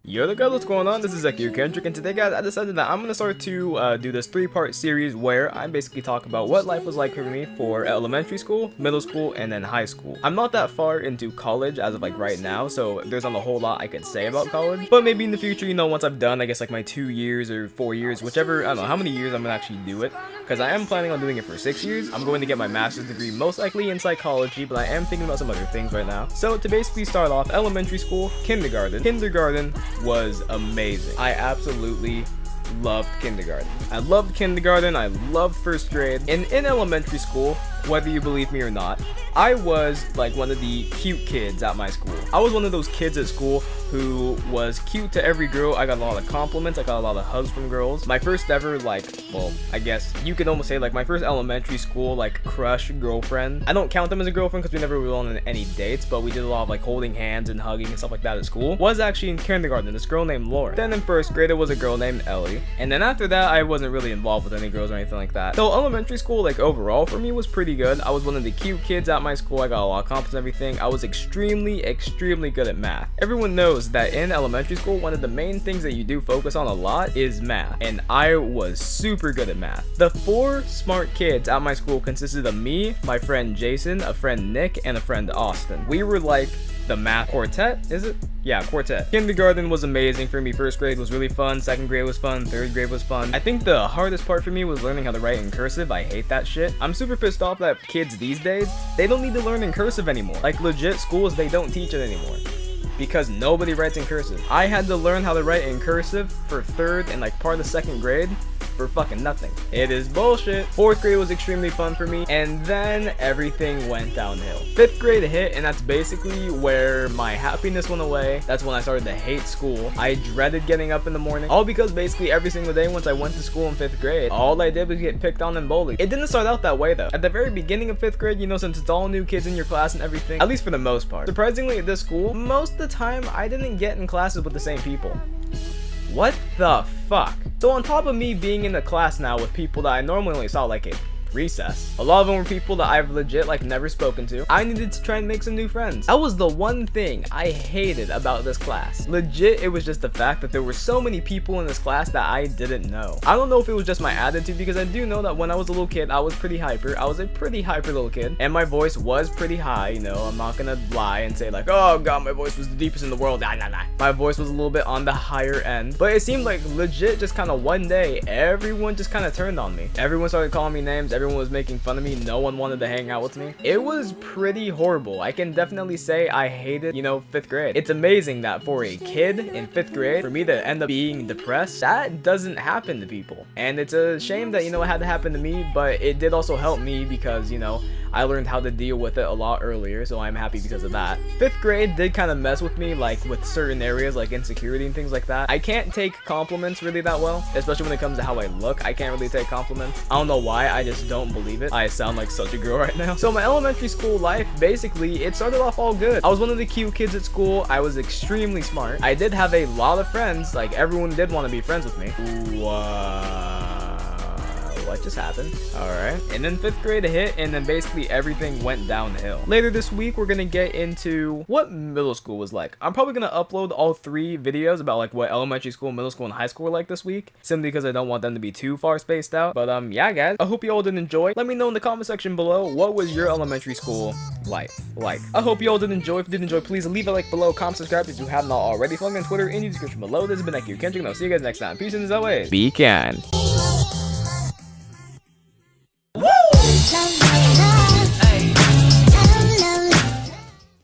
Yo there guys, what's going on? This is Zeki Kendrick, and today guys I decided that I'm going to start to do this 3-part series where I basically talk about what life was like for me for elementary school, middle school, and then high school. I'm not that far into college as of like right now, so there's not a whole lot I could say about college, but maybe in the future, you know, once I've done I guess like my 2 years or 4 years, whichever, I don't know how many years I'm going to actually do it, because I am planning on doing it for 6 years. I'm going to get my master's degree most likely in psychology, but I am thinking about some other things right now. So to basically start off, elementary school, kindergarten was amazing. I absolutely loved kindergarten. I loved kindergarten, I loved first grade, and in elementary school, whether you believe me or not, I was like one of the cute kids at my school. I was one of those kids at school who was cute to every girl. I got a lot of compliments, I got a lot of hugs from girls. My first ever, like, well, I guess you could almost say like my first elementary school like crush girlfriend. I don't count them as a girlfriend because we never went on any dates, but we did a lot of like holding hands and hugging and stuff like that at school. Was actually in kindergarten, this girl named Laura. Then in first grade, it was a girl named Ellie. And then after that, I wasn't really involved with any girls or anything like that. So elementary school, like overall for me, was pretty good. I was one of the cute kids at my school. I got a lot of compliments and everything. I was extremely good at math. Everyone knows that in elementary school, one of the main things that you do focus on a lot is math. And I was super good at math. The 4 smart kids at my school consisted of me, my friend Jason, a friend Nick, and a friend Austin. We were like the math quartet, is it? Yeah, quartet. Kindergarten was amazing for me. First grade was really fun. Second grade was fun. Third grade was fun. I think the hardest part for me was learning how to write in cursive. I hate that shit. I'm super pissed off that kids these days, they don't need to learn in cursive anymore. Like legit schools, they don't teach it anymore, because nobody writes in cursive. I had to learn how to write in cursive for 3rd and like part of 2nd grade for fucking nothing. It is bullshit. 4th grade was extremely fun for me, and then everything went downhill. 5th grade hit, and that's basically where my happiness went away. That's when I started to hate school. I dreaded getting up in the morning, all because basically every single day once I went to school in 5th grade, all I did was get picked on and bullied. It didn't start out that way though. At the very beginning of 5th grade, you know, since it's all new kids in your class and everything, at least for the most part. Surprisingly at this school, most of the time I didn't get in classes with the same people. What the fuck? So on top of me being in the class now with people that I normally only saw like at recess, a lot of them were people that I've legit like never spoken to. I needed to try and make some new friends. That was the one thing I hated about this class. Legit, it was just the fact that there were so many people in this class that I didn't know. I don't know if it was just my attitude, because I do know that when I was a little kid, I was pretty hyper. I was a pretty hyper little kid, and my voice was pretty high, you know. I'm not gonna lie and say like, oh god, my voice was the deepest in the world. Nah. My voice was a little bit on the higher end, but it seemed like legit just kind of one day, everyone just kind of turned on me. Everyone started calling me names. Everyone was making fun of me. No one wanted to hang out with me. It was pretty horrible. I can definitely say I hated, you know, 5th grade. It's amazing that for a kid in 5th grade, for me to end up being depressed, that doesn't happen to people. And it's a shame that, you know, it had to happen to me, but it did also help me because, you know, I learned how to deal with it a lot earlier, so I'm happy because of that. 5th grade did kind of mess with me, like with certain areas like insecurity and things like that. I can't take compliments really that well, especially when it comes to how I look. I can't really take compliments. I don't know why, I just don't believe it. I sound like such a girl right now. So my elementary school life, basically, it started off all good. I was one of the cute kids at school. I was extremely smart. I did have a lot of friends. Like, everyone did want to be friends with me. What just happened? Alright. And then 5th grade hit, and then basically everything went downhill. Later this week, we're gonna get into what middle school was like. I'm probably gonna upload all 3 videos about like what elementary school, middle school, and high school were like this week, simply because I don't want them to be too far spaced out. But yeah guys, I hope you all did enjoy. Let me know in the comment section below, what was your elementary school life like? I hope you all did enjoy. If you did enjoy, please leave a like below, comment, subscribe if you have not already. Follow me on Twitter in the description below. This has been Zeki Kendrick, and I'll see you guys next time. Peace, and as always, be kind.